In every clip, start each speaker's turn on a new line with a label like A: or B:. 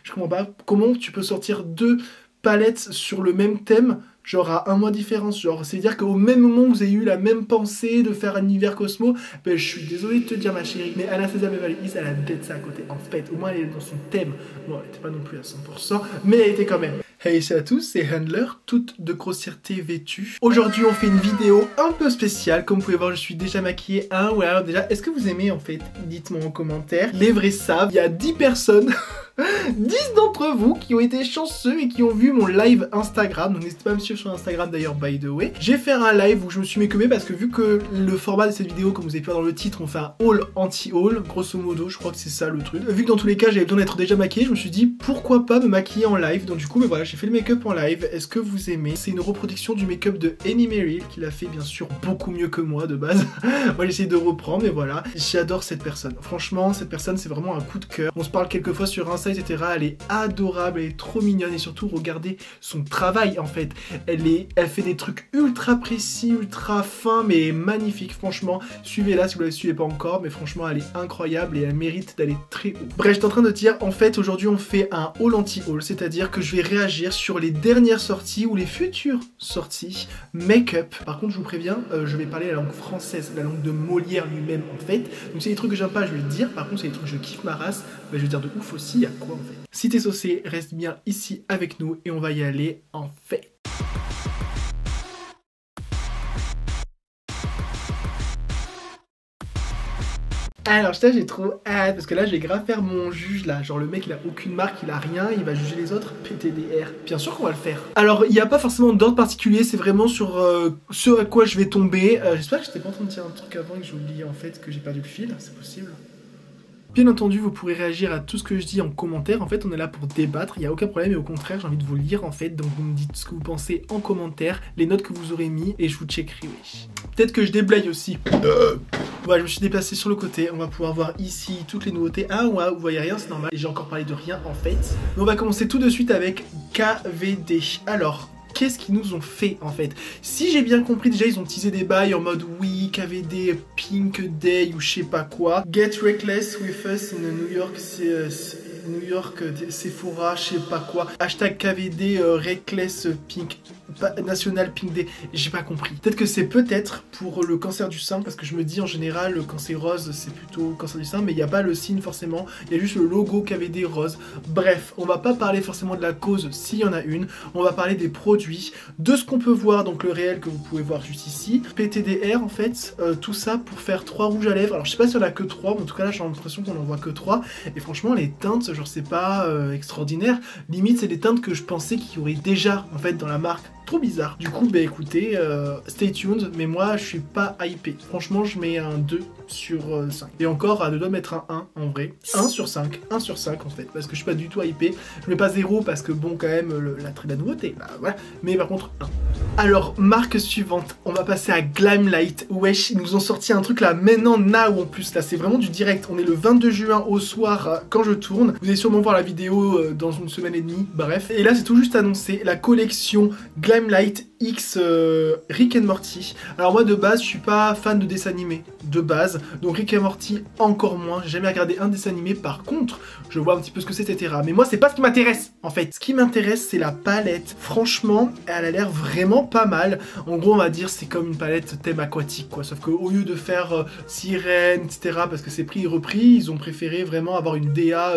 A: Je comprends pas comment tu peux sortir deux palettes sur le même thème, genre à un mois de différence. Genre, c'est-à-dire qu'au même moment où vous avez eu la même pensée de faire un univers Cosmo, ben je suis désolé de te dire ma chérie, mais Anastasia Beverly Hills, elle a peut-être ça à côté. En fait, au moins elle est dans son thème. Bon, elle était pas non plus à 100%, mais elle était quand même. Hey, salut à tous, c'est Handler, toute de grossièreté vêtue. Aujourd'hui, on fait une vidéo un peu spéciale. Comme vous pouvez voir, je suis déjà maquillée. Ouais, alors déjà, est-ce que vous aimez en fait? Dites-moi en commentaire. Les vrais savent, il y a 10 personnes 10 d'entre vous qui ont été chanceux et qui ont vu mon live Instagram. Donc n'hésitez pas à me suivre sur Instagram d'ailleurs, by the way. J'ai fait un live où je me suis make-upé parce que vu que le format de cette vidéo, comme vous avez pu voir dans le titre, on fait un haul anti-haul, grosso modo, je crois que c'est ça le truc. Vu que dans tous les cas j'avais besoin d'être déjà maquillée, je me suis dit pourquoi pas me maquiller en live. Donc du coup, mais voilà, j'ai fait le make-up en live. Est-ce que vous aimez? C'est une reproduction du make-up de Amy Merrill, qui l'a fait bien sûr beaucoup mieux que moi de base. Moi j'essaie de reprendre, mais voilà. J'adore cette personne. Franchement, cette personne c'est vraiment un coup de cœur. On se parle quelques fois sur Insta, etc. Elle est adorable, elle est trop mignonne et surtout regardez son travail en fait. Elle fait des trucs ultra précis, ultra fins, mais magnifiques. Franchement, suivez-la si vous la suivez pas encore, mais franchement elle est incroyable et elle mérite d'aller très haut. Bref, j'étais en train de dire, en fait aujourd'hui on fait un haul anti-haul, c'est-à-dire que je vais réagir sur les dernières sorties ou les futures sorties make-up. Par contre je vous préviens, je vais parler la langue française, la langue de Molière lui-même en fait. Donc c'est des trucs que j'aime pas, je vais le dire. Par contre c'est des trucs que je kiffe ma race, mais je vais dire de ouf aussi, il y a quoi en fait. Si t'es saucé, reste bien ici avec nous et on va y aller en fait. Alors ça j'ai trop hâte parce que là je vais grave faire mon juge là, genre le mec il a aucune marque, il a rien, il va juger les autres, PTDR, bien sûr qu'on va le faire. Alors il n'y a pas forcément d'ordre particulier, c'est vraiment sur ce à quoi je vais tomber. J'espère que j'étais pas en train de dire un truc avant et que j'ai oublié en fait que j'ai perdu le fil, c'est possible. Bien entendu, vous pourrez réagir à tout ce que je dis en commentaire. En fait, on est là pour débattre, il n'y a aucun problème. Et au contraire, j'ai envie de vous lire en fait. Donc vous me dites ce que vous pensez en commentaire, les notes que vous aurez mis et je vous checkerai, oui. Peut-être que je déblaye aussi. Voilà, je me suis déplacé sur le côté. On va pouvoir voir ici toutes les nouveautés. Ah ouais, vous voyez rien, c'est normal. Et j'ai encore parlé de rien en fait. Mais on va commencer tout de suite avec KVD. Alors, qu'est-ce qu'ils nous ont fait en fait? Si j'ai bien compris, déjà ils ont teasé des bails en mode oui, KVD, Pink Day ou je sais pas quoi. Get reckless with us in New York, Sephora, je sais pas quoi. Hashtag KVD reckless pink. National Pink Day, j'ai pas compris. Peut-être que c'est peut-être pour le cancer du sein, parce que je me dis en général quand c'est rose c'est plutôt cancer du sein, mais il n'y a pas le signe forcément, il y a juste le logo KVD rose. Bref, on va pas parler forcément de la cause s'il y en a une, on va parler des produits, de ce qu'on peut voir, donc le réel que vous pouvez voir juste ici, PTDR en fait, tout ça pour faire 3 rouges à lèvres. Alors je sais pas si on a que 3, mais en tout cas là j'ai l'impression qu'on en voit que 3, et franchement les teintes, genre c'est pas extraordinaire, limite c'est des teintes que je pensais qu'il y aurait déjà en fait dans la marque. Trop bizarre. Du coup, bah écoutez, stay tuned, mais moi je suis pas hypé. Franchement, je mets un 2 sur 5. Et encore, à 2 doigts mettre un 1 en vrai. 1 sur 5 en fait, parce que je suis pas du tout hypé. Je mets pas 0 parce que bon, quand même, l'attrait de la nouveauté, bah voilà. Mais par contre, 1. Alors, marque suivante, on va passer à Glimelight. Wesh, ils nous ont sorti un truc là, maintenant, now en plus, là, c'est vraiment du direct. On est le 22 juin au soir quand je tourne. Vous allez sûrement voir la vidéo dans une semaine et demie, bref. Et là, c'est tout juste annoncé, la collection Glimelight X Rick and Morty. Alors moi de base je suis pas fan de dessins animés de base, donc Rick and Morty encore moins, j'ai jamais regardé un dessin animé. Par contre je vois un petit peu ce que c'est, etc. Mais moi c'est pas ce qui m'intéresse en fait. Ce qui m'intéresse c'est la palette. Franchement elle a l'air vraiment pas mal. En gros on va dire c'est comme une palette thème aquatique quoi, sauf qu'au lieu de faire sirène, etc. parce que c'est pris et repris, ils ont préféré vraiment avoir une DA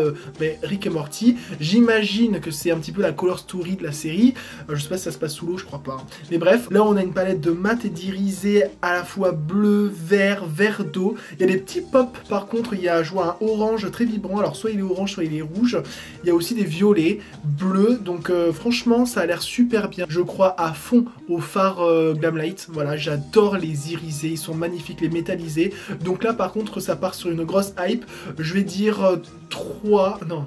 A: Rick and Morty. J'imagine que c'est un petit peu la color story de la série. Je sais pas si ça se passe sous l'eau, je crois pas. Mais bref, là on a une palette de mat et d'irisé à la fois bleu, vert, vert d'eau. Il y a des petits pops par contre, il y a je vois un orange très vibrant, alors soit il est orange, soit il est rouge. Il y a aussi des violets, bleus, donc franchement ça a l'air super bien. Je crois à fond au phare Glimelight, voilà, j'adore les irisés, ils sont magnifiques, les métallisés. Donc là par contre ça part sur une grosse hype, je vais dire 3, non...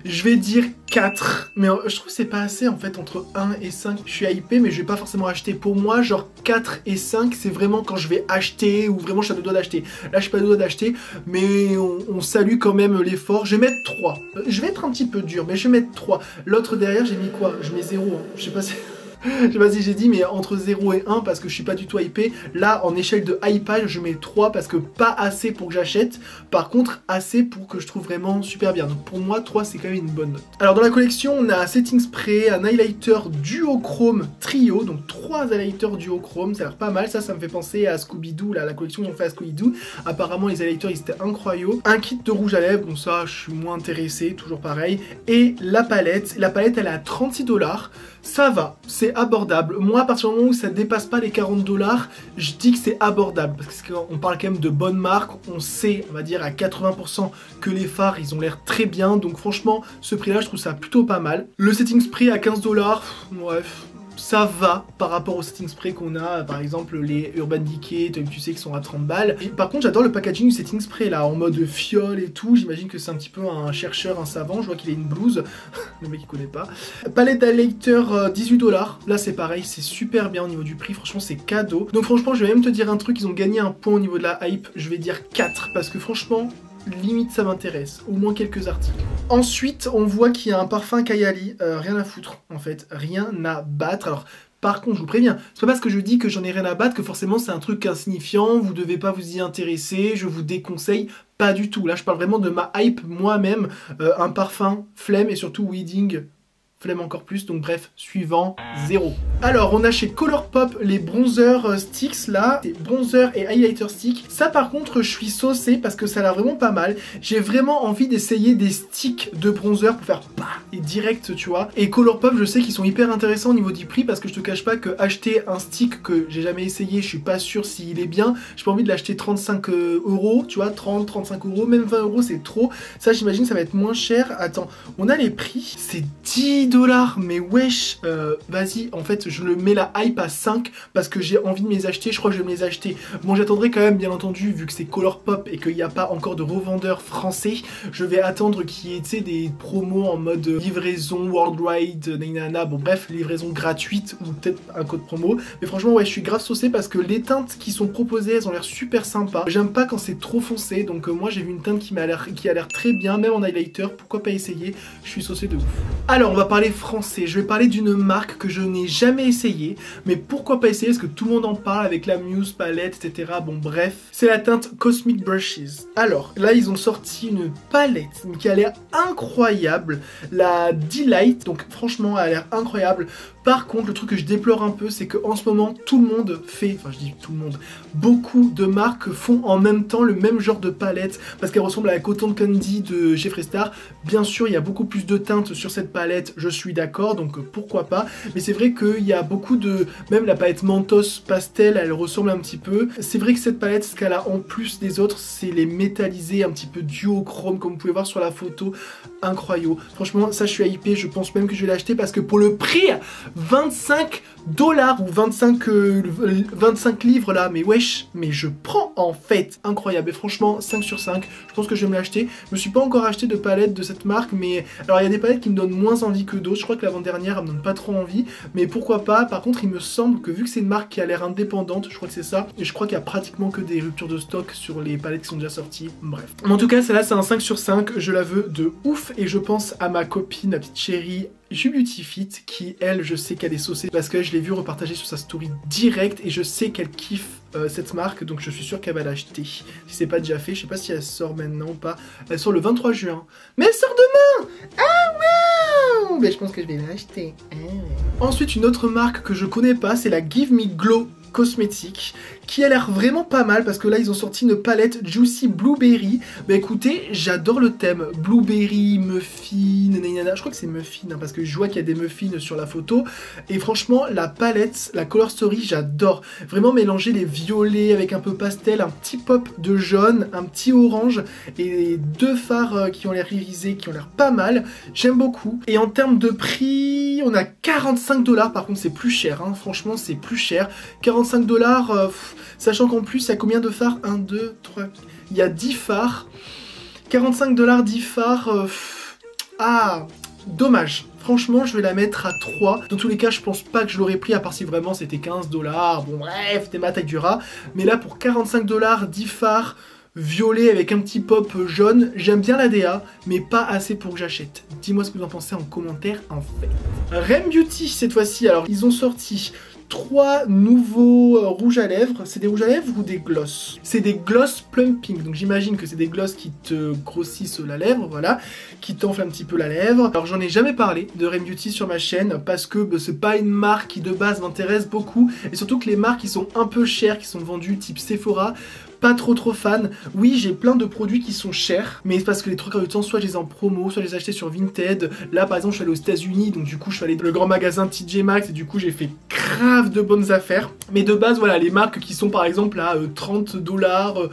A: Je vais dire 4, mais je trouve que c'est pas assez en fait, entre 1 et 5. Je suis hypé mais je vais pas forcément acheter. Pour moi genre 4 et 5 c'est vraiment quand je vais acheter ou vraiment je suis à deux doigts d'acheter. Là je suis pas à deux doigts d'acheter mais on salue quand même l'effort. Je vais mettre 3. Je vais être un petit peu dur mais je vais mettre 3. L'autre derrière j'ai mis quoi? Je mets 0 hein. Je sais pas si... Je sais pas si j'ai dit, mais entre 0 et 1 parce que je suis pas du tout hypé. Là, en échelle de hypage, je mets 3 parce que pas assez pour que j'achète. Par contre, assez pour que je trouve vraiment super bien. Donc pour moi, 3 c'est quand même une bonne note. Alors dans la collection, on a un setting spray, un highlighter duochrome trio. Donc 3 highlighters duochrome, ça a l'air pas mal. Ça me fait penser à Scooby-Doo, là, la collection qu'ils ont fait à Scooby-Doo. Apparemment, les highlighters, ils étaient incroyables. Un kit de rouge à lèvres, bon ça, je suis moins intéressé, toujours pareil. Et la palette, elle est à 36$. Ça va, c'est abordable. Moi, à partir du moment où ça dépasse pas les 40$, je dis que c'est abordable. Parce qu'on parle quand même de bonnes marques. On sait, on va dire à 80% que les fards, ils ont l'air très bien. Donc franchement, ce prix-là, je trouve ça plutôt pas mal. Le setting spray à 15$, bref. Ça va par rapport au setting spray qu'on a, par exemple les Urban Decay, tu sais, qui sont à 30 balles. Et par contre, j'adore le packaging du setting spray là, en mode fiole et tout. J'imagine que c'est un petit peu un chercheur, un savant. Je vois qu'il a une blouse, le mec il connaît pas. Palette highlighter 18$. Là, c'est pareil, c'est super bien au niveau du prix. Franchement, c'est cadeau. Donc, franchement, je vais même te dire un truc. Ils ont gagné un point au niveau de la hype. Je vais dire 4 parce que franchement, limite ça m'intéresse, au moins quelques articles. Ensuite, on voit qu'il y a un parfum Kayali, rien à foutre en fait, rien à battre. Alors par contre, je vous préviens, c'est pas parce que je dis que j'en ai rien à battre que forcément c'est un truc insignifiant, vous devez pas vous y intéresser, je vous déconseille, pas du tout. Là je parle vraiment de ma hype moi-même, un parfum, flemme et surtout wedding, flemme encore plus, donc bref, suivant, 0. Alors, on a chez Colourpop les bronzer sticks, là, des bronzer et highlighter sticks. Ça, par contre, je suis saucé parce que ça a l'air vraiment pas mal. J'ai vraiment envie d'essayer des sticks de bronzer pour faire bah et direct, tu vois. Et Colourpop, je sais qu'ils sont hyper intéressants au niveau du prix parce que je te cache pas que acheter un stick que j'ai jamais essayé, je suis pas sûr s'il est bien. J'ai pas envie de l'acheter 35 €, tu vois, 30, 35 €, même 20 € c'est trop. Ça, j'imagine, ça va être moins cher. Attends, on a les prix, c'est 10$, mais wesh, vas-y, en fait, je le mets la hype à 5 parce que j'ai envie de me les acheter, je crois que je vais me les acheter. Bon, j'attendrai quand même, bien entendu, vu que c'est Colourpop et qu'il n'y a pas encore de revendeur français, je vais attendre qu'il y ait, tu sais, des promos en mode livraison worldwide, nanana, bon bref, livraison gratuite ou peut-être un code promo. Mais franchement, ouais, je suis grave saucé parce que les teintes qui sont proposées, elles ont l'air super sympas. J'aime pas quand c'est trop foncé, donc moi j'ai vu une teinte qui a l'air très bien, même en highlighter, pourquoi pas essayer, je suis saucé de ouf. Alors, on va parler français, je vais parler d'une marque que je n'ai jamais essayé, mais pourquoi pas essayer parce que tout le monde en parle avec la Muse palette, etc. Bon bref, c'est la teinte Cosmic Brushes. Alors là ils ont sorti une palette qui a l'air incroyable, la Delight, donc franchement elle a l'air incroyable. Par contre, le truc que je déplore un peu, c'est qu'en ce moment, tout le monde fait, enfin je dis tout le monde, beaucoup de marques font en même temps le même genre de palette, parce qu'elle ressemble à la Cotton Candy de Jeffree Star. Bien sûr, il y a beaucoup plus de teintes sur cette palette, je suis d'accord, donc pourquoi pas. Mais c'est vrai qu'il y a beaucoup de... Même la palette Mentos Pastel, elle ressemble un petit peu. C'est vrai que cette palette, ce qu'elle a en plus des autres, c'est les métallisés, un petit peu duochrome, comme vous pouvez voir sur la photo. Incroyable. Franchement, ça je suis hypé, je pense même que je vais l'acheter, parce que pour le prix... 25$ ou 25 livres là, mais wesh, mais je prends en fait, incroyable. Et franchement, 5 sur 5, je pense que je vais me l'acheter. Je me suis pas encore acheté de palette de cette marque, mais alors il y a des palettes qui me donnent moins envie que d'autres. Je crois que l'avant-dernière elle me donne pas trop envie, mais pourquoi pas. Par contre, il me semble que vu que c'est une marque qui a l'air indépendante, je crois que c'est ça, et je crois qu'il y a pratiquement que des ruptures de stock sur les palettes qui sont déjà sorties. Bref. Mais en tout cas, celle-là c'est un 5 sur 5, je la veux de ouf, et je pense à ma copine, la petite chérie Beautifit, qui elle, je sais qu'elle est saucée parce que je l'ai vu repartager sur sa story direct et je sais qu'elle kiffe cette marque, donc je suis sûr qu'elle va l'acheter. Si c'est pas déjà fait, je sais pas si elle sort maintenant ou pas. Elle sort le 23 juin. Mais elle sort demain! Ah wow! Mais je pense que je vais l'acheter. Ah ouais. Ensuite, une autre marque que je connais pas, c'est la Give Me Glow cosmétique, qui a l'air vraiment pas mal parce que là ils ont sorti une palette Juicy Blueberry. Bah écoutez, j'adore le thème Blueberry, muffin, nanana. Je crois que c'est muffin hein, parce que je vois qu'il y a des muffins sur la photo. Et franchement, la palette, la Color Story, j'adore. Vraiment mélanger les violets avec un peu pastel, un petit pop de jaune, un petit orange et deux fards qui ont l'air irisés, qui ont l'air pas mal. J'aime beaucoup. Et en termes de prix, on a 45$. Par contre, c'est plus cher. Hein. Franchement, c'est plus cher. 45$. Sachant qu'en plus, il y a combien de fards 1, 2, 3... Il y a 10 fards. 45$, 10 fards... Ah, dommage. Franchement, je vais la mettre à 3. Dans tous les cas, je pense pas que je l'aurais pris, à part si vraiment c'était 15$. Bon bref, t'es ma taille du rat. Mais là, pour 45$, 10 fards... violet avec un petit pop jaune. J'aime bien la DA, mais pas assez pour que j'achète. Dis-moi ce que vous en pensez en commentaire en fait. Rem Beauty cette fois-ci, alors ils ont sorti 3 nouveaux rouges à lèvres. C'est des rouges à lèvres ou des gloss? C'est des gloss plumping, donc j'imagine que c'est des gloss qui te grossissent la lèvre, voilà, qui t'enflent un petit peu la lèvre. Alors j'en ai jamais parlé de Rem Beauty sur ma chaîne parce que bah, c'est pas une marque qui de base m'intéresse beaucoup, et surtout que les marques qui sont un peu chères, qui sont vendues type Sephora, pas trop fan. Oui, j'ai plein de produits qui sont chers, mais c'est parce que les trois quarts du temps, soit je les ai en promo, soit je les ai achetés sur Vinted. Là, par exemple, je suis allé aux États-Unis, donc du coup, je suis allé dans le grand magasin TJ Maxx et du coup, j'ai fait grave de bonnes affaires. Mais de base, voilà, les marques qui sont par exemple à 30 $,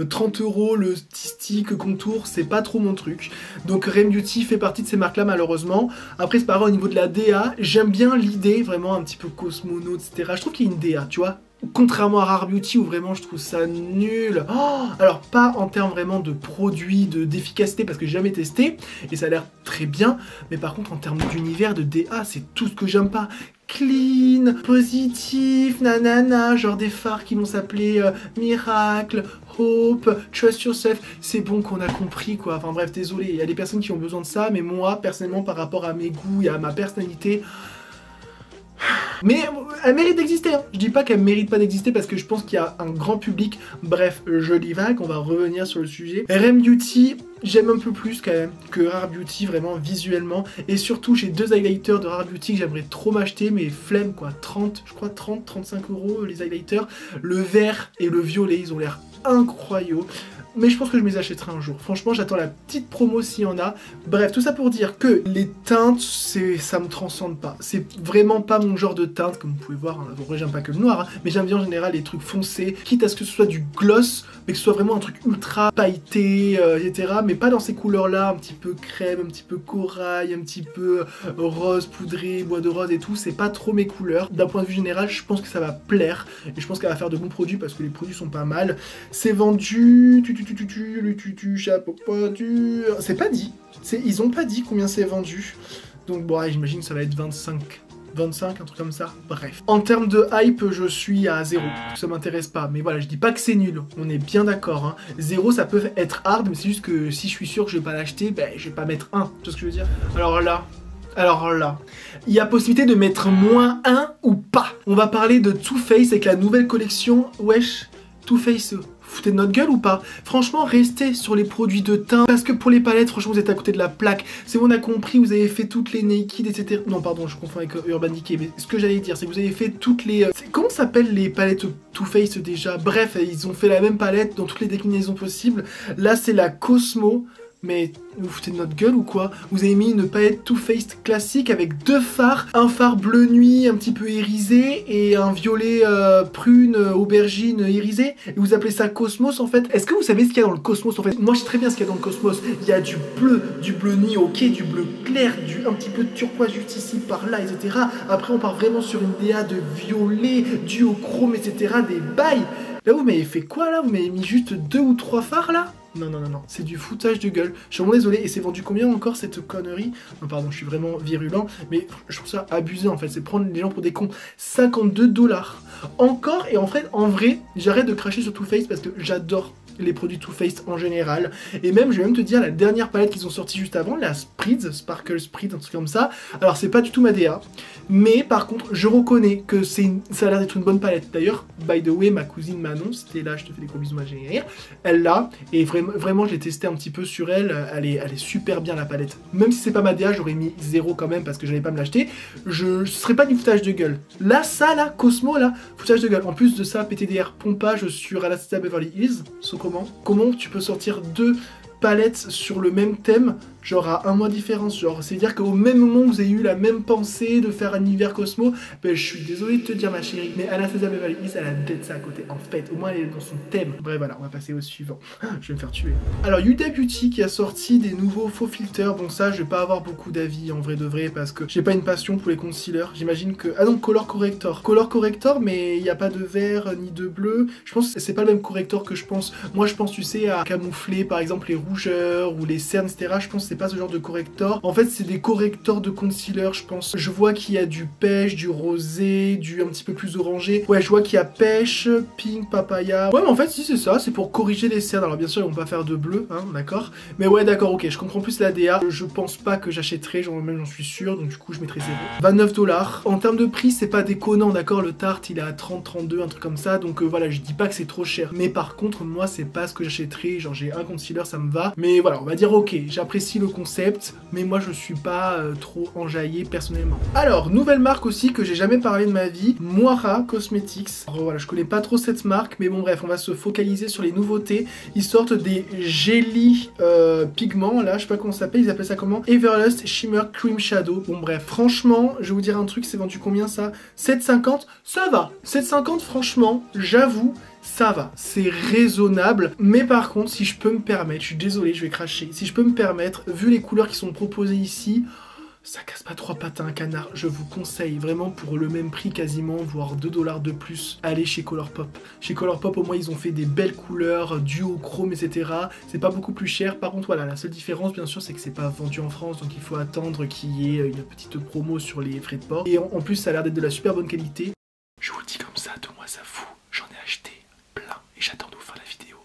A: 30 € le stick contour, c'est pas trop mon truc. Donc Rem Beauty fait partie de ces marques-là, malheureusement. Après, c'est pas grave, au niveau de la DA, j'aime bien l'idée, vraiment un petit peu cosmonaute, etc. Je trouve qu'il y a une DA, tu vois. Contrairement à Rare Beauty où vraiment je trouve ça nul. Oh, alors pas en termes vraiment de produits, d'efficacité parce que j'ai jamais testé et ça a l'air très bien, mais par contre en termes d'univers, de DA, c'est tout ce que j'aime pas. Clean, positif, nanana, genre des phares qui vont s'appeler Miracle, Hope, Trust Yourself, c'est bon qu'on a compris quoi, enfin bref, désolé, il y a des personnes qui ont besoin de ça, mais moi personnellement par rapport à mes goûts et à ma personnalité, mais elle mérite d'exister, hein. Je dis pas qu'elle mérite pas d'exister parce que je pense qu'il y a un grand public. Bref, je divague, on va revenir sur le sujet. Rem Beauty, j'aime un peu plus quand même que Rare Beauty, vraiment visuellement. Et surtout, j'ai 2 highlighters de Rare Beauty que j'aimerais trop m'acheter, mais flemme quoi. 30, je crois 30-35 € les highlighters. Le vert et le violet, ils ont l'air incroyables. Mais je pense que je me les achèterai un jour. Franchement, j'attends la petite promo s'il y en a. Bref, tout ça pour dire que les teintes, ça me transcende pas. C'est vraiment pas mon genre de teinte, comme vous pouvez voir. Hein. En vrai, j'aime pas que le noir, hein, mais j'aime bien en général les trucs foncés, quitte à ce que ce soit du gloss, mais que ce soit vraiment un truc ultra pailleté, etc. Mais pas dans ces couleurs-là, un petit peu crème, un petit peu corail, un petit peu rose poudré, bois de rose et tout. C'est pas trop mes couleurs. D'un point de vue général, je pense que ça va plaire. Et je pense qu'elle va faire de bons produits parce que les produits sont pas mal. C'est vendu... chapeau pointure. C'est pas dit. Ils ont pas dit combien c'est vendu. Donc bon, j'imagine que ça va être 25, un truc comme ça. Bref. En termes de hype, je suis à 0. Ça m'intéresse pas. Mais voilà, je dis pas que c'est nul. On est bien d'accord. Hein. 0, ça peut être hard, mais c'est juste que si je suis sûr que je vais pas l'acheter, ben je vais pas mettre 1. Tu vois ce que je veux dire? Alors là, il y a possibilité de mettre -1 ou pas. On va parler de Too Faced avec la nouvelle collection. Wesh, Too Faced. Foutez de notre gueule ou pas? Franchement, restez sur les produits de teint, parce que pour les palettes, franchement, vous êtes à côté de la plaque. C'est bon, on a compris, vous avez fait toutes les Naked, etc. Non, pardon, je confonds avec Urban Decay, mais ce que j'allais dire, c'est que vous avez fait toutes les... Comment s'appellent les palettes Too Faced déjà? Bref, ils ont fait la même palette dans toutes les déclinaisons possibles. Là, c'est la Cosmo. Mais vous foutez de notre gueule ou quoi? Vous avez mis une palette Too Faced classique avec 2 phares, un phare bleu nuit un petit peu irisé et un violet prune aubergine irisé. Et vous appelez ça Cosmos en fait? Est-ce que vous savez ce qu'il y a dans le Cosmos en fait? Moi je sais très bien ce qu'il y a dans le Cosmos. Il y a du bleu nuit ok, du bleu clair, un petit peu de turquoise juste ici par là, etc. Après on part vraiment sur une DA de violet, duochrome, etc. Des bails. Là vous m'avez fait quoi là? Vous m'avez mis juste 2 ou 3 phares là? Non, c'est du foutage de gueule. Je suis vraiment désolé. Et c'est vendu combien encore cette connerie? Non, pardon, je suis vraiment virulent. Mais je trouve ça abusé en fait. C'est prendre les gens pour des cons. 52 $. Encore, et en fait, en vrai, j'arrête de cracher sur Too Faced parce que j'adore les produits Too Faced en général. Et même, je vais même te dire, la dernière palette qu'ils ont sorti juste avant, la Spritz, Sparkle Spritz, un truc comme ça. Alors, c'est pas du tout ma DA. Mais par contre, je reconnais que ça a l'air d'être une bonne palette. D'ailleurs, by the way, ma cousine Manon, c'était là, je te fais des gros bisous, ma chérie, elle l'a. Et vraiment, je l'ai testé un petit peu sur elle. Elle est super bien, la palette. Même si c'est pas ma DA, j'aurais mis 0 quand même parce que j'allais pas me l'acheter. Ce serait pas du foutage de gueule. Là, ça, là, Cosmo, là, foutage de gueule. En plus de ça, PTDR pompage sur Anastasia Beverly Hills. Comment tu peux sortir 2 palettes sur le même thème, genre à 1 mois de différence, genre c'est à dire qu'au même moment où vous avez eu la même pensée de faire un univers Cosmo, ben je suis désolé de te dire ma chérie, mais Anastasia Beverly Hills elle a peut-être ça à côté, en fait, au moins elle est dans son thème. Bref voilà, on va passer au suivant, je vais me faire tuer. Alors Huda Beauty qui a sorti des nouveaux faux filters, bon ça je vais pas avoir beaucoup d'avis en vrai de vrai parce que j'ai pas une passion pour les concealers, j'imagine que... Ah non, Color Corrector, mais il n'y a pas de vert ni de bleu, je pense que c'est pas le même correcteur que je pense, moi je pense tu sais à camoufler par exemple les rougeurs ou les cernes etc, je pense que c'est pas ce genre de corrector. En fait, c'est des correcteurs de concealer, je pense. Je vois qu'il y a du pêche, du rosé, du un petit peu plus orangé. Ouais, je vois qu'il y a pêche, pink, papaya. Ouais, mais en fait, si c'est ça, c'est pour corriger les cernes. Alors bien sûr, ils vont pas faire de bleu, hein, d'accord. Mais ouais, d'accord, ok, je comprends plus la DA. Je pense pas que j'achèterai, même j'en suis sûr, donc du coup, je mettrai 0. 29 $. En termes de prix, c'est pas déconnant, d'accord. Le Tarte, il est à 30, 32, un truc comme ça. Donc voilà, je dis pas que c'est trop cher. Mais par contre, moi, c'est pas ce que j'achèterai. Genre, j'ai un concealer, ça me va. Mais voilà, on va dire ok, j'apprécie le concept, mais moi, je suis pas trop enjaillé personnellement. Alors, nouvelle marque aussi que j'ai jamais parlé de ma vie, Moira Cosmetics. Alors voilà, je connais pas trop cette marque, mais bon bref, on va se focaliser sur les nouveautés. Ils sortent des jelly pigments, là, je sais pas comment ça s'appelle, ils appellent ça comment? Everlust Shimmer Cream Shadow. Bon bref, franchement, je vais vous dire un truc, c'est vendu combien ça? 7,50, ça va. 7,50 franchement, j'avoue, ça va, c'est raisonnable, mais par contre, si je peux me permettre, je suis désolé, je vais cracher, si je peux me permettre, vu les couleurs qui sont proposées ici, ça casse pas 3 pattes à un canard. Je vous conseille vraiment pour le même prix quasiment, voire 2 $ de plus, allez chez Colourpop. Chez Colourpop, au moins, ils ont fait des belles couleurs, duochrome, etc. C'est pas beaucoup plus cher. Par contre, voilà, la seule différence, bien sûr, c'est que c'est pas vendu en France, donc il faut attendre qu'il y ait une petite promo sur les frais de port. Et en plus, ça a l'air d'être de la super bonne qualité. Je vous le dis comme ça, de moi ça fout. J'en ai acheté plein et j'attends de vous faire la vidéo.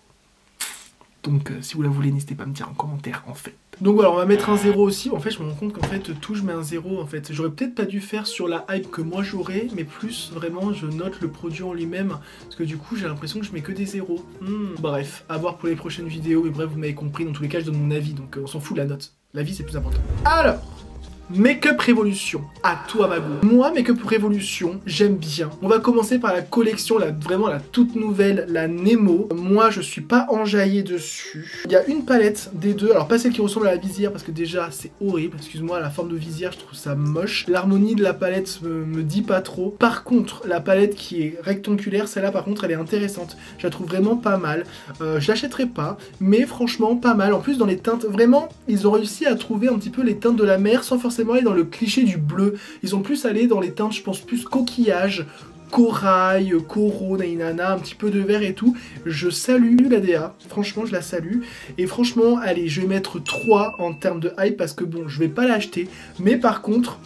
A: Donc, si vous la voulez, n'hésitez pas à me dire en commentaire, en fait. Donc voilà, on va mettre un 0 aussi. En fait, je me rends compte qu'en fait, tout, je mets un 0, en fait. J'aurais peut-être pas dû faire sur la hype que moi j'aurais, mais plus, vraiment, je note le produit en lui-même. Parce que du coup, j'ai l'impression que je mets que des 0. Bref, à voir pour les prochaines vidéos. Mais bref, vous m'avez compris. Dans tous les cas, je donne mon avis. Donc, on s'en fout de la note. L'avis, c'est plus important. Alors, Make-up Révolution, à toi ma go. Moi, Make-up Révolution, j'aime bien. On va commencer par la collection, vraiment la toute nouvelle, la Nemo. Moi, je suis pas enjaillé dessus. Il y a une palette des deux, alors pas celle qui ressemble à la visière, parce que déjà, c'est horrible. Excuse-moi, la forme de visière, je trouve ça moche. L'harmonie de la palette me dit pas trop. Par contre, la palette qui est rectangulaire, celle-là, par contre, elle est intéressante. Je la trouve vraiment pas mal. Je l'achèterai pas, mais franchement, pas mal. En plus, dans les teintes, vraiment, ils ont réussi à trouver un petit peu les teintes de la mer sans forcément aller dans le cliché du bleu. Ils ont plus allé dans les teintes, je pense, plus coquillage, corail, coraux, nainana, un petit peu de vert et tout. Je salue la DA, franchement je la salue. Et franchement, allez, je vais mettre 3 en termes de hype parce que bon, je vais pas l'acheter. Mais par contre,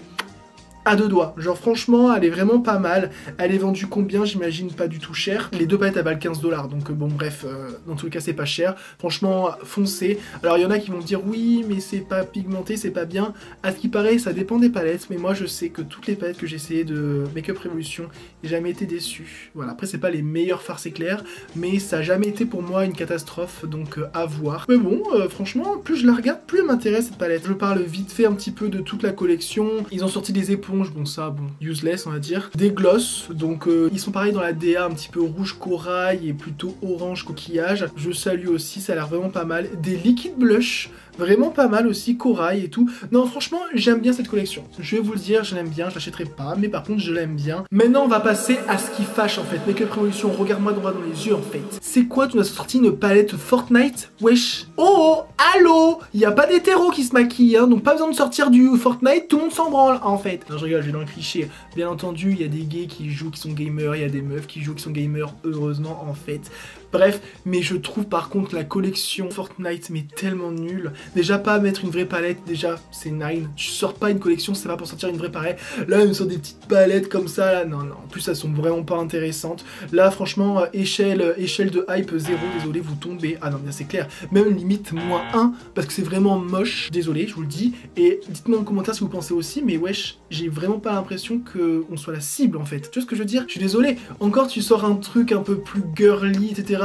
A: à deux doigts. Genre franchement, elle est vraiment pas mal. Elle est vendue combien? J'imagine pas du tout cher. Les deux palettes, elles valent 15 $. Donc bon, bref, dans tous les cas, c'est pas cher. Franchement, foncez. Alors, il y en a qui vont me dire, oui, mais c'est pas pigmenté, c'est pas bien. À ce qui paraît, ça dépend des palettes. Mais moi, je sais que toutes les palettes que j'ai essayé de Make-up Révolution, j'ai jamais été déçu. Voilà, après, c'est pas les meilleures farces éclairs, mais ça a jamais été pour moi une catastrophe. Donc, à voir. Mais bon, franchement, plus je la regarde, plus elle m'intéresse cette palette. Je parle vite fait un petit peu de toute la collection. Ils ont sorti des éponges. Bon ça, bon, useless on va dire. Des glosses, donc ils sont pareils dans la DA, un petit peu rouge corail et plutôt orange coquillage. Je salue aussi, ça a l'air vraiment pas mal. Des liquides blush, vraiment pas mal aussi, corail et tout. Non franchement, j'aime bien cette collection. Je vais vous le dire, je l'aime bien, je l'achèterai pas, mais par contre je l'aime bien. Maintenant on va passer à ce qui fâche en fait. Make-up Révolution, regarde-moi droit dans les yeux en fait. C'est quoi, tu nous as sorti une palette Fortnite? Wesh. Oh, allô, il y a pas d'hétéro qui se maquille, hein, donc pas besoin de sortir du Fortnite, tout le monde s'en branle en fait. Non, je rigole, je vais dans le cliché. Bien entendu, il y a des gays qui jouent, qui sont gamers, il y a des meufs qui jouent, qui sont gamers, heureusement en fait. Bref, mais je trouve par contre la collection Fortnite mais tellement nulle. Déjà pas mettre une vraie palette, déjà c'est nine. Tu sors pas une collection, c'est pas pour sortir une vraie palette. Là, même sur des petites palettes comme ça, là, non, non. En plus, elles sont vraiment pas intéressantes. Là, franchement, échelle de hype 0, désolé, vous tombez. Ah non, bien c'est clair. Même limite -1, parce que c'est vraiment moche. Désolé, je vous le dis. Et dites-moi en commentaire si vous pensez aussi, mais wesh, j'ai vraiment pas l'impression qu'on soit la cible en fait. Tu vois ce que je veux dire? Je suis désolé. Encore, tu sors un truc un peu plus girly, etc.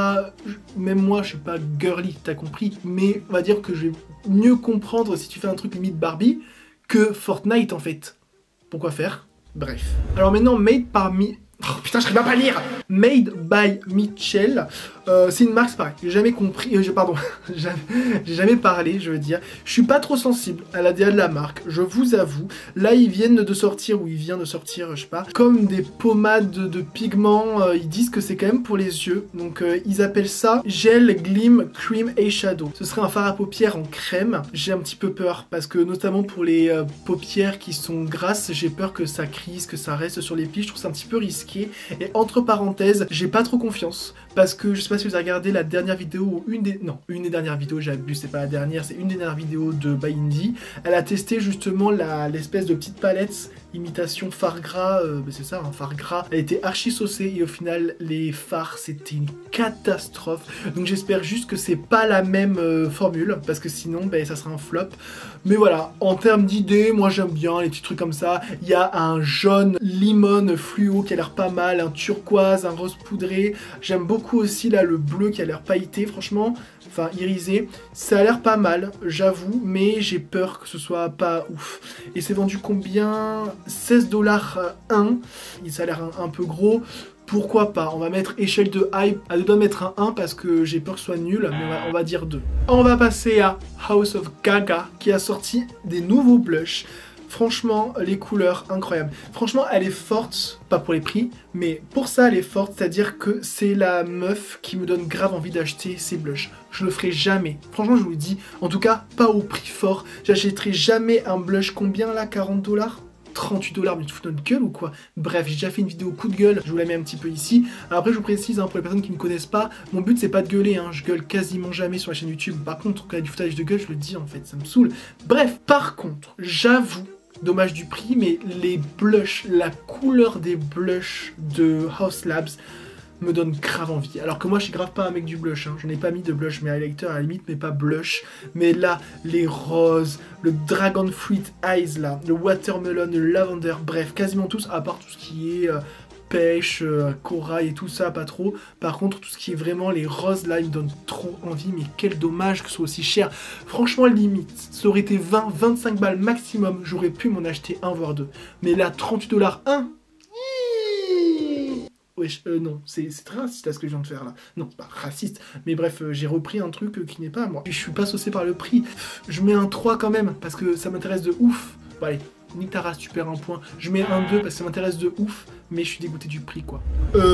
A: Même moi, je suis pas girly, t'as compris. Mais on va dire que je vais mieux comprendre si tu fais un truc limite Barbie que Fortnite en fait. Pourquoi faire? Bref. Alors maintenant, Made par Oh putain, je n'arrive pas à lire. Made by Mitchell. C'est une marque, c'est pareil. J'ai jamais compris. Pardon, j'ai jamais parlé, je veux dire. Je suis pas trop sensible à la DA de la marque, je vous avoue. Là, ils viennent de sortir, ou il vient de sortir, je sais pas, comme des pommades de pigments. Ils disent que c'est quand même pour les yeux. Donc, ils appellent ça Gel Gleam Cream Eyeshadow. Ce serait un fard à paupières en crème. J'ai un petit peu peur parce que, notamment pour les paupières qui sont grasses, j'ai peur que ça crise, que ça reste sur les plis. Je trouve ça un petit peu risqué. Et entre parenthèses, parenthèse, j'ai pas trop confiance. Parce que je sais pas si vous avez regardé la dernière vidéo ou une des dernières vidéos, j'ai abusé, c'est pas la dernière, c'est une des dernières vidéos de By Indie. Elle a testé justement l'espèce de petite palette imitation fard gras, c'est ça, un fard gras. Elle était archi saucée et au final les fards c'était une catastrophe. Donc j'espère juste que c'est pas la même formule parce que sinon ça sera un flop. Mais voilà, en termes d'idées, moi j'aime bien les petits trucs comme ça. Il y a un jaune limon fluo qui a l'air pas mal, un turquoise, un rose poudré. J'aime beaucoup aussi là le bleu qui a l'air pailleté, franchement, enfin irisé. Ça a l'air pas mal, j'avoue, mais j'ai peur que ce soit pas ouf. Et c'est vendu combien? 16 $ un. Ça a l'air un peu gros. Pourquoi pas? On va mettre échelle de hype à 2 doigts de mettre un 1 parce que j'ai peur que ce soit nul, mais on va dire 2. On va passer à House of Gaga qui a sorti des nouveaux blushs. Franchement, les couleurs incroyables. Franchement, elle est forte, pas pour les prix, mais pour ça, elle est forte, c'est-à-dire que c'est la meuf qui me donne grave envie d'acheter ces blushs. Je le ferai jamais. Franchement, je vous le dis, en tout cas, pas au prix fort. J'achèterai jamais un blush, combien là? 40 $? 38 $, mais tu fous notre gueule ou quoi? Bref, j'ai déjà fait une vidéo coup de gueule, je vous la mets un petit peu ici. Alors après, je vous précise, pour les personnes qui ne me connaissent pas, mon but c'est pas de gueuler, je gueule quasiment jamais sur la chaîne YouTube. Par contre, quand il y a du footage de gueule, je le dis en fait, ça me saoule. Bref, par contre, j'avoue, dommage du prix, mais les blushs, la couleur des blushs de Haus Labs me donne grave envie. Alors que moi, je suis grave pas un mec du blush, j'en ai pas mis de blush, mais highlighter à la limite, mais pas blush. Mais là, les roses, le dragon fruit eyes là, le watermelon, le lavender, bref, quasiment tous, à part tout ce qui est pêche, corail et tout ça, pas trop. Par contre, tout ce qui est vraiment les roses là, ils me donnent trop envie, mais quel dommage que ce soit aussi cher. Franchement, limite, ça aurait été 20-25 balles maximum, j'aurais pu m'en acheter un voire deux. Mais là, 38 $ un. Wesh, non, c'est très raciste à ce que je viens de faire là. Non, c'est pas raciste, mais bref, j'ai repris un truc qui n'est pas à moi. Je suis pas saucé par le prix. Je mets un 3 quand même, parce que ça m'intéresse de ouf. Bon allez, nique ta race, tu perds un point. Je mets un 2 parce que ça m'intéresse de ouf, mais je suis dégoûté du prix quoi.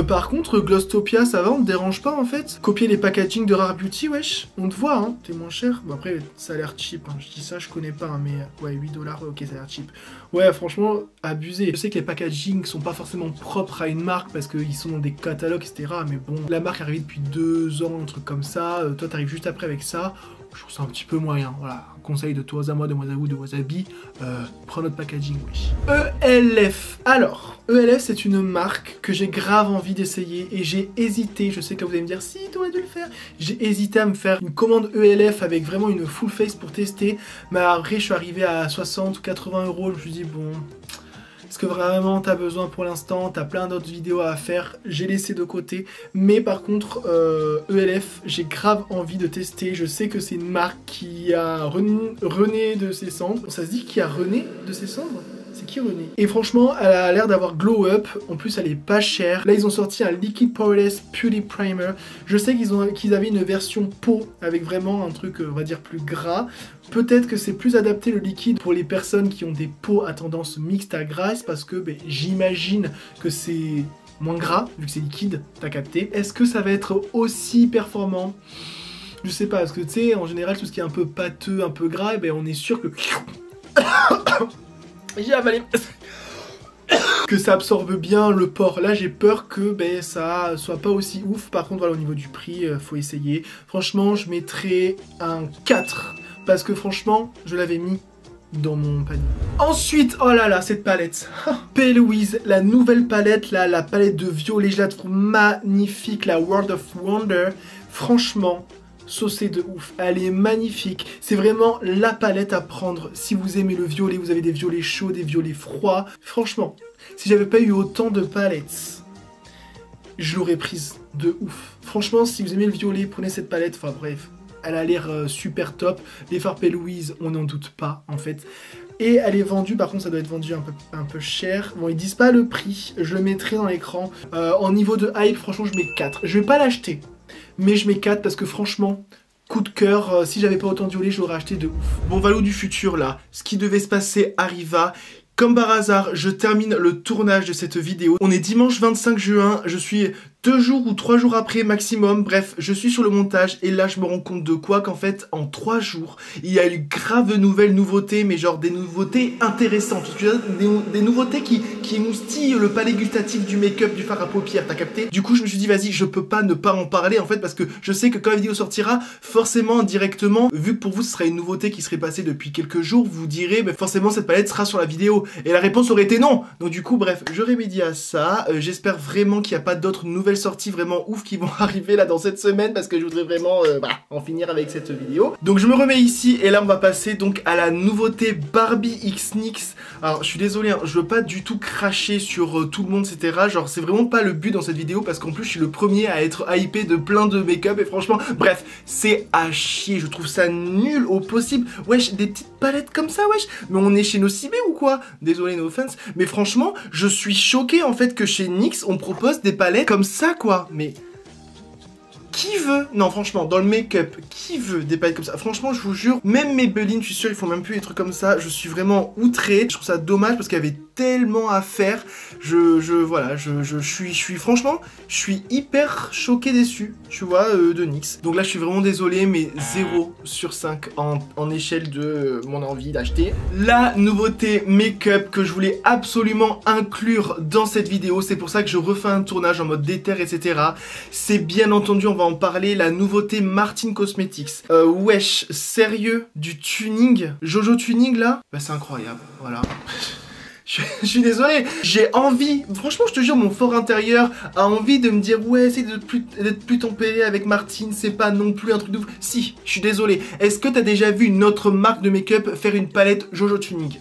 A: Par contre, Glosstopia, ça va, on te dérange pas en fait? Copier les packaging de Rare Beauty, wesh, on te voit, t'es moins cher. Bon après, ça a l'air cheap, je dis ça, je connais pas, mais ouais, 8 $, ok, ça a l'air cheap. Ouais, franchement, abusé. Je sais que les packaging sont pas forcément propres à une marque parce qu'ils sont dans des catalogues, etc. Mais bon, la marque est arrivée depuis 2 ans, un truc comme ça. Toi, t'arrives juste après avec ça. Je trouve ça un petit peu moyen. Voilà, un conseil de toi à moi, de moi à vous, de Wasabi. Prends notre packaging, wesh. ELF. Alors, ELF, c'est une marque que j'ai grave envie d'essayer et j'ai hésité. Je sais que vous allez me dire, si, tu aurais dû le faire. J'ai hésité à me faire une commande ELF avec vraiment une full face pour tester. Mais après, je suis arrivé à 60 ou 80 €. Je me suis dit, bon, est-ce que vraiment t'as besoin pour l'instant? T'as plein d'autres vidéos à faire. J'ai laissé de côté. Mais par contre, ELF, j'ai grave envie de tester. Je sais que c'est une marque qui a rené de ses cendres. Ça se dit qui a rené de ses cendres? C'est qui René? Et franchement, elle a l'air d'avoir glow up. En plus, elle est pas chère. Là, ils ont sorti un Liquid Powerless Beauty Primer. Je sais qu'ils avaient une version peau avec vraiment un truc, on va dire, plus gras. Peut-être que c'est plus adapté le liquide pour les personnes qui ont des peaux à tendance mixte à grasse parce que j'imagine que c'est moins gras vu que c'est liquide. T'as capté? Est-ce que ça va être aussi performant? Je sais pas, parce que tu sais, en général, tout ce qui est un peu pâteux, un peu gras, on est sûr que... J'ai avalé... que ça absorbe bien le porc. Là, j'ai peur que ça soit pas aussi ouf. Par contre, voilà, au niveau du prix, faut essayer. Franchement, je mettrais un 4. Parce que franchement, je l'avais mis dans mon panier. Ensuite, oh là là, cette palette. P. Louise, la nouvelle palette, là, la palette de violet, je la trouve magnifique. La World of Wonder. Franchement... saucée de ouf, elle est magnifique, c'est vraiment la palette à prendre si vous aimez le violet, vous avez des violets chauds, des violets froids, franchement, si j'avais pas eu autant de palettes, je l'aurais prise de ouf. Franchement, si vous aimez le violet, prenez cette palette, enfin bref, elle a l'air super top, les fards P. Louise, on n'en doute pas en fait. Et elle est vendue, par contre ça doit être vendu un peu cher. Bon, ils disent pas le prix, je le mettrai dans l'écran. En niveau de hype, franchement je mets 4, je vais pas l'acheter. Mais je mets 4 parce que franchement, coup de cœur, si j'avais pas autant de violet, je l'aurais acheté de ouf. Bon, Valo du futur là, ce qui devait se passer arriva. Comme par hasard, je termine le tournage de cette vidéo. On est dimanche 25 juin, je suis 2 jours ou 3 jours après maximum, bref, je suis sur le montage et là je me rends compte de quoi, qu'en fait en 3 jours, il y a eu grave de nouvelles nouveautés, mais genre des nouveautés intéressantes, des nouveautés qui émoustillent le palais gustatif du make-up, du fard à paupières, t'as capté? Du coup je me suis dit vas-y, je peux pas ne pas en parler en fait, parce que je sais que quand la vidéo sortira, forcément directement, vu que pour vous ce sera une nouveauté qui serait passée depuis quelques jours, vous direz mais forcément cette palette sera sur la vidéo, et la réponse aurait été non. Donc du coup bref, je remédie à ça, j'espère vraiment qu'il n'y a pas d'autres nouvelles sorties vraiment ouf qui vont arriver là dans cette semaine, parce que je voudrais vraiment en finir avec cette vidéo. Donc je me remets ici et là on va passer donc à la nouveauté Barbie X NYX. Alors je suis désolé, hein, je veux pas du tout cracher sur tout le monde etc, genre c'est vraiment pas le but dans cette vidéo, parce qu'en plus je suis le premier à être hypé de plein de make-up et franchement bref c'est à chier, je trouve ça nul au possible. Wesh, des petites palettes comme ça wesh, mais on est chez Nocibé ou quoi? Désolé, no offense, mais franchement je suis choqué en fait que chez NYX on propose des palettes comme ça quoi, mais qui veut? Non franchement, dans le make-up, qui veut des palettes comme ça? Franchement, je vous jure, même Maybelline, je suis sûr, ils font même plus des trucs comme ça. Je suis vraiment outré. Je trouve ça dommage parce qu'il y avait tellement à faire. Voilà, je suis franchement, je suis hyper choqué, déçu, tu vois, de NYX. Donc là, je suis vraiment désolé, mais 0 sur 5 en échelle de mon envie d'acheter. La nouveauté make-up que je voulais absolument inclure dans cette vidéo, c'est pour ça que je refais un tournage en mode déter, etc. C'est bien entendu, on va en parler, la nouveauté Martin Cosmetics. Wesh, sérieux, du tuning, Jojo Tuning là, bah c'est incroyable, voilà. Je suis désolé, j'ai envie, franchement je te jure, mon fort intérieur a envie de me dire ouais, essaye d'être plus tempéré avec Martine, c'est pas non plus un truc de ouf. Si, je suis désolé, est-ce que t'as déjà vu une autre marque de make-up faire une palette Jojo Tuning?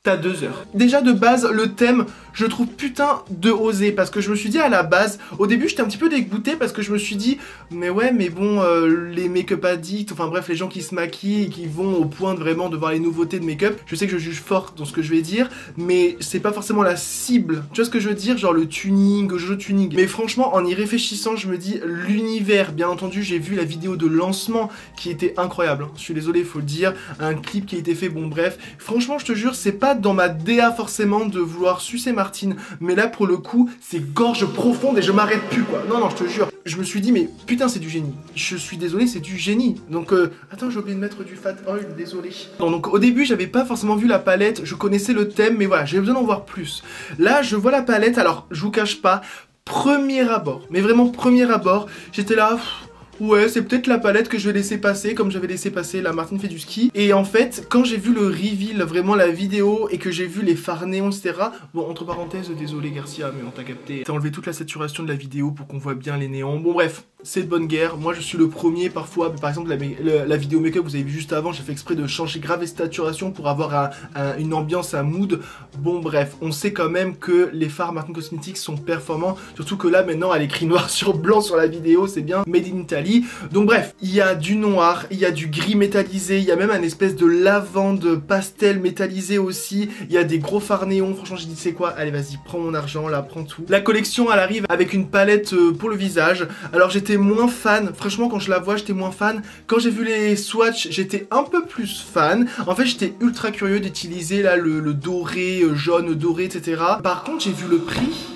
A: T'as 2 heures. Déjà de base, le thème, je trouve putain de osé, parce que je me suis dit à la base, au début j'étais un petit peu dégoûté parce que je me suis dit, mais ouais, mais bon, les make-up addicts, enfin bref, les gens qui se maquillent et qui vont au point de vraiment de voir les nouveautés de make-up, je sais que je juge fort dans ce que je vais dire, mais c'est pas forcément la cible. Tu vois ce que je veux dire? Genre le tuning, le jeu tuning. Mais franchement, en y réfléchissant, je me dis, l'univers, bien entendu, j'ai vu la vidéo de lancement qui était incroyable. Je suis désolé, il faut le dire, un clip qui a été fait, bon bref. Franchement, je te jure, c'est pas dans ma DA forcément de vouloir sucer Martine, mais là pour le coup c'est gorge profonde et je m'arrête plus quoi. Non je te jure, je me suis dit mais putain c'est du génie, je suis désolé, c'est du génie. Donc attends, j'ai oublié de mettre du fat oil, désolé. Non, donc au début j'avais pas forcément vu la palette, je connaissais le thème, mais voilà, j'avais besoin d'en voir plus. Là je vois la palette, alors je vous cache pas, premier abord, mais vraiment premier abord, j'étais là. Ouais, c'est peut-être la palette que je vais laisser passer, comme j'avais laissé passer la Martine fait du ski. Et en fait, quand j'ai vu le reveal, vraiment la vidéo, et que j'ai vu les fards néons, etc. Bon, entre parenthèses, désolé Garcia, mais on t'a capté. T'as enlevé toute la saturation de la vidéo pour qu'on voit bien les néons. Bon bref, c'est de bonne guerre. Moi, je suis le premier parfois. Par exemple, la vidéo make-up, vous avez vu juste avant, j'ai fait exprès de changer grave les saturations pour avoir une ambiance, un mood. Bon bref, on sait quand même que les fards Martin Cosmetics sont performants. Surtout que là, maintenant, elle écrit noir sur blanc sur la vidéo, c'est bien Made in Italy. Donc bref, il y a du noir, il y a du gris métallisé, il y a même un espèce de lavande pastel métallisé aussi, il y a des gros fards néons. Franchement j'ai dit c'est quoi, allez vas-y, prends mon argent là, prends tout. La collection elle arrive avec une palette pour le visage. Alors j'étais moins fan, franchement quand je la vois j'étais moins fan. Quand j'ai vu les swatchs j'étais un peu plus fan. En fait j'étais ultra curieux d'utiliser là le doré, jaune doré, etc. Par contre j'ai vu le prix.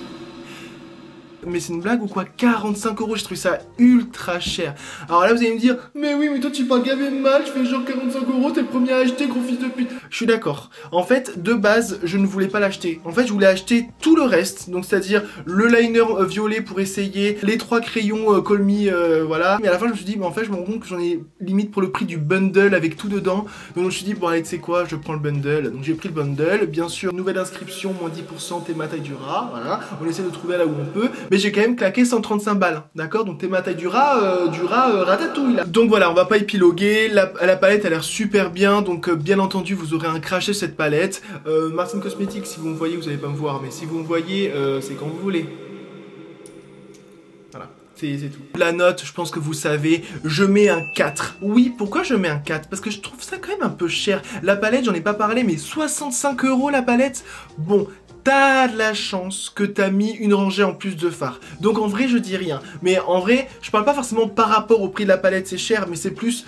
A: Mais c'est une blague ou quoi? 45 €, j'ai trouvé ça ultra cher. Alors là vous allez me dire, mais oui mais toi tu parles gavé mal, je fais genre 45 €, t'es le premier à acheter, gros fils de pute. Je suis d'accord. En fait de base je ne voulais pas l'acheter. En fait je voulais acheter tout le reste, donc c'est à dire le liner violet pour essayer, les 3 crayons Call Me, voilà. Mais à la fin je me suis dit, mais en fait je me rends compte que j'en ai limite pour le prix du bundle avec tout dedans. Donc je me suis dit, bon allez tu sais quoi, je prends le bundle. Donc j'ai pris le bundle, bien sûr nouvelle inscription, moins 10%, t'es ma taille du rat, voilà. On essaie de trouver là où on peut. Mais j'ai quand même claqué 135 balles, d'accord? Donc t'es ma taille du rat, ratatouille là. Donc voilà, on va pas épiloguer, la palette a l'air super bien, donc bien entendu vous aurez un craché cette palette. Martin Cosmetics, si vous me voyez, vous allez pas me voir, mais si vous me voyez, c'est quand vous voulez. Voilà. C'est tout. La note, je pense que vous savez, je mets un 4. Oui, pourquoi je mets un 4? Parce que je trouve ça quand même un peu cher. La palette, j'en ai pas parlé, mais 65 € la palette. Bon, t'as de la chance que t'as mis une rangée en plus de fards. Donc en vrai je dis rien. Mais en vrai je parle pas forcément par rapport au prix de la palette, c'est cher, mais c'est plus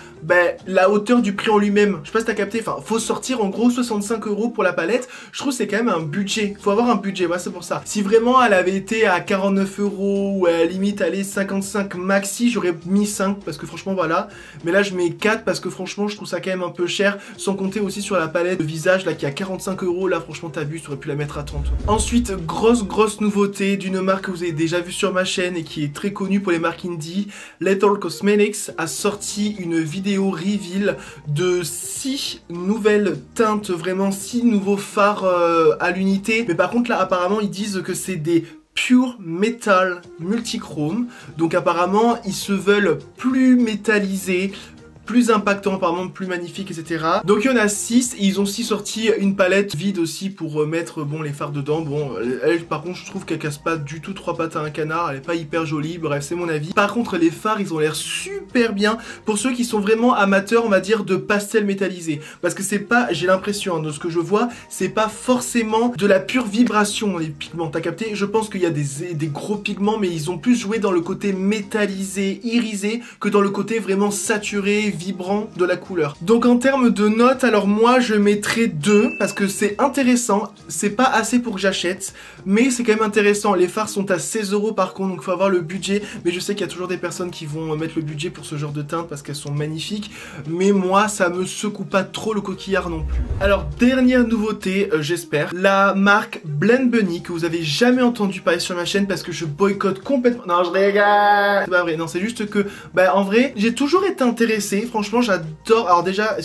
A: la hauteur du prix en lui-même. Je sais pas si t'as capté, enfin faut sortir en gros 65 € pour la palette. Je trouve c'est quand même un budget, faut avoir un budget, ouais, c'est pour ça. Si vraiment elle avait été à 49 € ou à la limite aller 55 maxi, j'aurais mis 5 parce que franchement voilà. Mais là je mets 4 parce que franchement je trouve ça quand même un peu cher, sans compter aussi sur la palette de visage là qui a 45 €. Là franchement t'abuses, t'aurais pu la mettre à 30. Ensuite, grosse nouveauté d'une marque que vous avez déjà vue sur ma chaîne et qui est très connue pour les marques indie. Lethal Cosmetics a sorti une vidéo reveal de 6 nouvelles teintes, vraiment 6 nouveaux fards à l'unité. Mais par contre là apparemment ils disent que c'est des Pure Metal Multichrome. Donc apparemment ils se veulent plus métallisés, plus impactant, apparemment plus magnifique, etc. Donc il y en a 6, et ils ont aussi sorti une palette vide aussi pour mettre bon les fards dedans. Bon, elle par contre je trouve qu'elle casse pas du tout 3 pattes à un canard, elle est pas hyper jolie, bref c'est mon avis. Par contre les fards ils ont l'air super bien pour ceux qui sont vraiment amateurs on va dire de pastel métallisé. Parce que c'est pas, j'ai l'impression de ce que je vois, c'est pas forcément de la pure vibration les pigments, t'as capté? Je pense qu'il y a des gros pigments mais ils ont plus joué dans le côté métallisé, irisé que dans le côté vraiment saturé, vibrant de la couleur. Donc en termes de notes, alors moi je mettrais 2 parce que c'est intéressant, c'est pas assez pour que j'achète, mais c'est quand même intéressant. Les fards sont à 16 € par contre, donc faut avoir le budget, mais je sais qu'il y a toujours des personnes qui vont mettre le budget pour ce genre de teinte parce qu'elles sont magnifiques, mais moi ça me secoue pas trop le coquillard non plus. Alors dernière nouveauté, j'espère, la marque Blend Bunny que vous avez jamais entendu parler sur ma chaîne parce que je boycotte complètement. Non je rigole, c'est pas vrai, non c'est juste que en vrai j'ai toujours été intéressé. Franchement j'adore, alors déjà,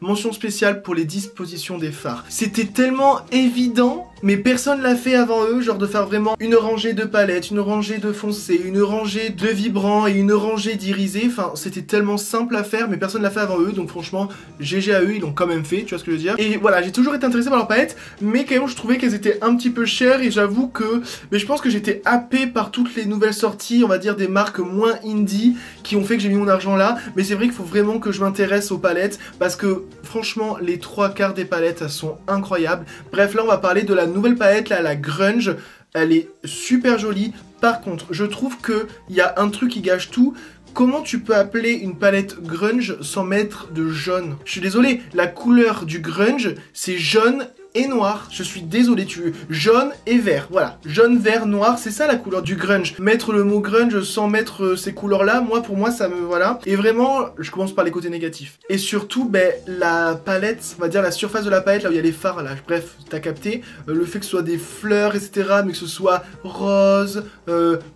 A: mention spéciale pour les dispositions des fards. C'était tellement évident, mais personne l'a fait avant eux, genre de faire vraiment une rangée de palettes, une rangée de foncé, une rangée de vibrants et une rangée d'irisé. Enfin, c'était tellement simple à faire, mais personne l'a fait avant eux, donc franchement, GG à eux, ils l'ont quand même fait, tu vois ce que je veux dire. Et voilà, j'ai toujours été intéressé par leurs palettes, mais quand même, je trouvais qu'elles étaient un petit peu chères, et j'avoue que, mais je pense que j'étais happé par toutes les nouvelles sorties, on va dire des marques moins indie, qui ont fait que j'ai mis mon argent là, mais c'est vrai qu'il faut vraiment que je m'intéresse aux palettes, parce que franchement, les 3/4 des palettes, elles sont incroyables. Bref, là, on va parler de la nouvelle palette, là, la Grunge. Elle est super jolie. Par contre, je trouve qu'il y a un truc qui gâche tout. Comment tu peux appeler une palette grunge sans mettre de jaune? Je suis désolé, la couleur du grunge, c'est jaune et noir. Je suis désolé, jaune et vert. Voilà, jaune, vert, noir, c'est ça la couleur du grunge. Mettre le mot grunge sans mettre ces couleurs-là, pour moi, ça me... Voilà. Et vraiment, je commence par les côtés négatifs. Et surtout, la palette, on va dire la surface de la palette, là où il y a les fards, là, bref, t'as capté. Le fait que ce soit des fleurs, etc., mais que ce soit rose,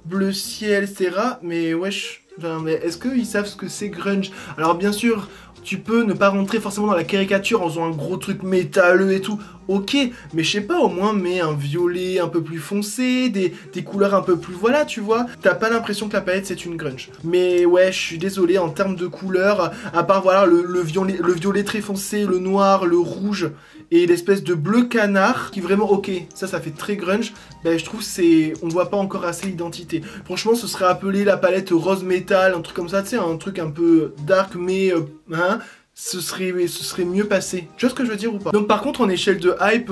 A: bleu ciel, etc. Mais wesh... Mais est-ce qu'ils savent ce que c'est grunge? Alors bien sûr, tu peux ne pas rentrer forcément dans la caricature en faisant un gros truc métalleux et tout. Ok, mais je sais pas, au moins mets un violet un peu plus foncé, des couleurs un peu plus... Voilà, tu vois. T'as pas l'impression que la palette c'est une grunge. Mais ouais, je suis désolé, en termes de couleurs, à part voilà le violet très foncé, le noir, le rouge et l'espèce de bleu canard qui vraiment, ok, ça fait très grunge. Je trouve c'est... On voit pas encore assez l'identité. Franchement, ce serait appelé la palette rose métal, un truc comme ça, tu sais, un truc un peu dark, mais... ce serait mieux passé. Tu vois ce que je veux dire ou pas? Donc par contre en échelle de hype,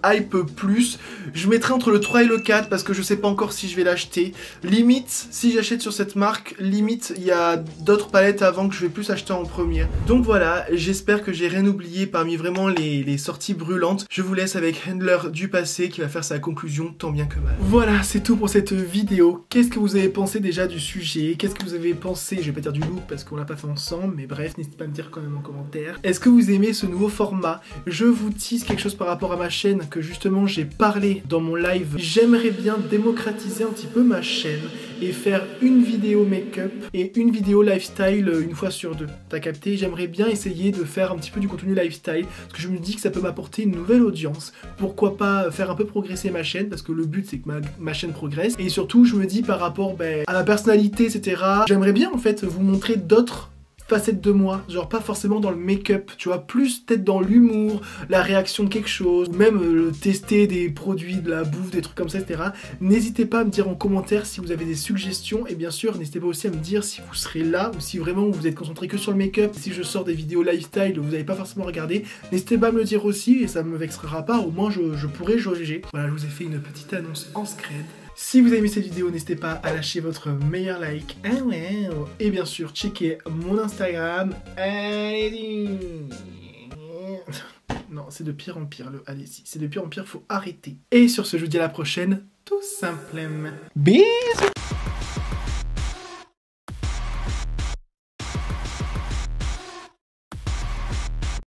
A: hype plus, je mettrai entre le 3 et le 4 parce que je sais pas encore si je vais l'acheter. Limite, si j'achète sur cette marque, limite il y a d'autres palettes avant que je vais plus acheter en première. Donc voilà, j'espère que j'ai rien oublié parmi vraiment les sorties brûlantes. Je vous laisse avec Handler du passé qui va faire sa conclusion tant bien que mal. Voilà, c'est tout pour cette vidéo. Qu'est-ce que vous avez pensé déjà du sujet? Qu'est-ce que vous avez pensé, je vais pas dire du look parce qu'on l'a pas fait ensemble, mais bref, n'hésitez pas à me dire quand même en commentaire. Est-ce que vous aimez ce nouveau format? Je vous tease quelque chose par rapport à ma chaîne que justement j'ai parlé dans mon live. J'aimerais bien démocratiser un petit peu ma chaîne et faire une vidéo make-up et une vidéo lifestyle une fois sur deux. T'as capté? J'aimerais bien essayer de faire un petit peu du contenu lifestyle parce que je me dis que ça peut m'apporter une nouvelle audience. Pourquoi pas faire un peu progresser ma chaîne parce que le but c'est que ma chaîne progresse. Et surtout je me dis par rapport à ma personnalité etc. J'aimerais bien en fait vous montrer d'autres facette de moi, genre pas forcément dans le make-up, tu vois, plus peut-être dans l'humour, la réaction de quelque chose, ou même tester des produits, de la bouffe, des trucs comme ça, etc. N'hésitez pas à me dire en commentaire si vous avez des suggestions, et bien sûr, n'hésitez pas aussi à me dire si vous serez là, ou si vraiment vous êtes concentré que sur le make-up, si je sors des vidéos lifestyle, vous n'avez pas forcément regardé, n'hésitez pas à me le dire aussi, et ça me vexera pas, au moins je pourrai jauger. Voilà, je vous ai fait une petite annonce en scred. Si vous avez aimé cette vidéo, n'hésitez pas à lâcher votre meilleur like. Et bien sûr, checkez mon Instagram. Non, c'est de pire en pire. Allez-y, c'est de pire en pire, faut arrêter. Et sur ce, je vous dis à la prochaine, tout simplement. Bisous.